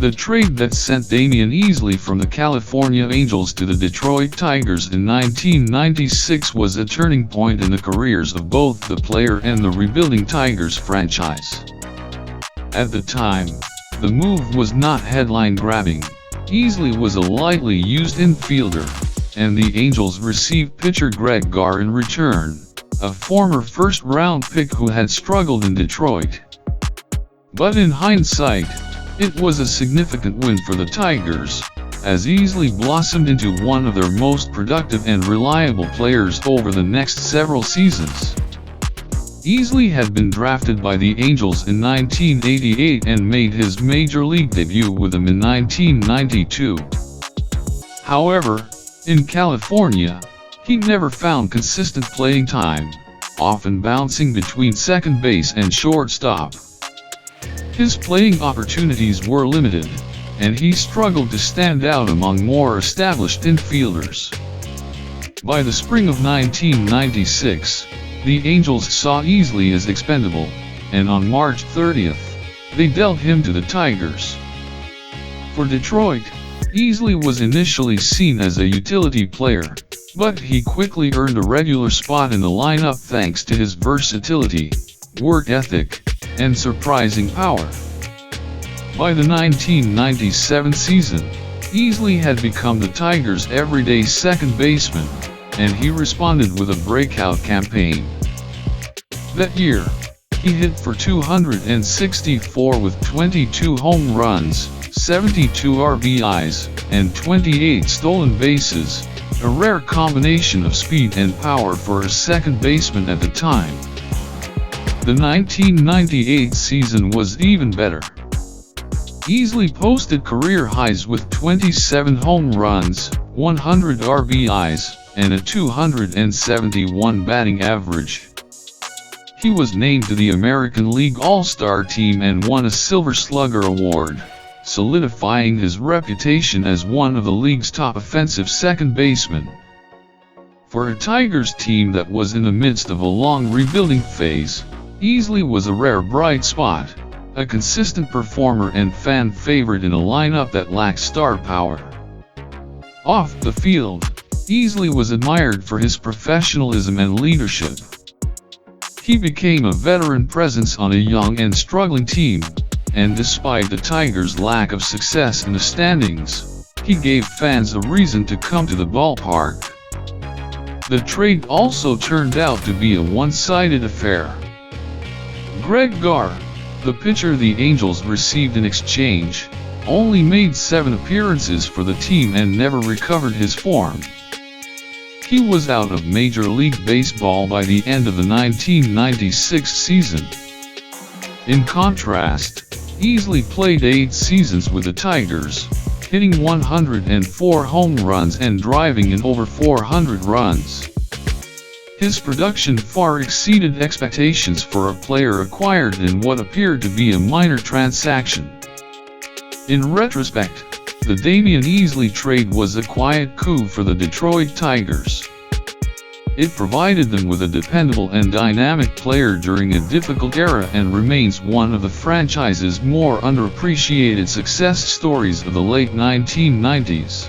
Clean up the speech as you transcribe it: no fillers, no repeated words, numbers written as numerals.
The trade that sent Damion Easley from the California Angels to the Detroit Tigers in 1996 was a turning point in the careers of both the player and the rebuilding Tigers franchise. At the time, the move was not headline-grabbing. Easley was a lightly used infielder, and the Angels received pitcher Greg Garr in return, a former first-round pick who had struggled in Detroit. But in hindsight, it was a significant win for the Tigers, as Easley blossomed into one of their most productive and reliable players over the next several seasons. Easley had been drafted by the Angels in 1988 and made his major league debut with them in 1992. However, in California, he never found consistent playing time, often bouncing between second base and shortstop. His playing opportunities were limited, and he struggled to stand out among more established infielders. By the spring of 1996, the Angels saw Easley as expendable, and on March 30th, they dealt him to the Tigers. For Detroit, Easley was initially seen as a utility player, but he quickly earned a regular spot in the lineup thanks to his versatility, work ethic, and surprising power. By the 1997 season, Easley had become the Tigers' everyday second baseman, and he responded with a breakout campaign. That year, he hit for 264 with 22 home runs, 72 RBIs, and 28 stolen bases, a rare combination of speed and power for a second baseman at the time. The 1998 season was even better. Easley posted career highs with 27 home runs, 100 RBIs, and a 271 batting average. He was named to the American League All-Star team and won a Silver Slugger award, solidifying his reputation as one of the league's top offensive second basemen. For a Tigers team that was in the midst of a long rebuilding phase, Easley was a rare bright spot, a consistent performer and fan favorite in a lineup that lacked star power. Off the field, Easley was admired for his professionalism and leadership. He became a veteran presence on a young and struggling team, and despite the Tigers' lack of success in the standings, he gave fans a reason to come to the ballpark. The trade also turned out to be a one-sided affair. Greg Garr, the pitcher the Angels received in exchange, only made 7 appearances for the team and never recovered his form. He was out of Major League Baseball by the end of the 1996 season. In contrast, Easley played 8 seasons with the Tigers, hitting 104 home runs and driving in over 400 runs. His production far exceeded expectations for a player acquired in what appeared to be a minor transaction. In retrospect, the Damion Easley trade was a quiet coup for the Detroit Tigers. It provided them with a dependable and dynamic player during a difficult era and remains one of the franchise's more underappreciated success stories of the late 1990s.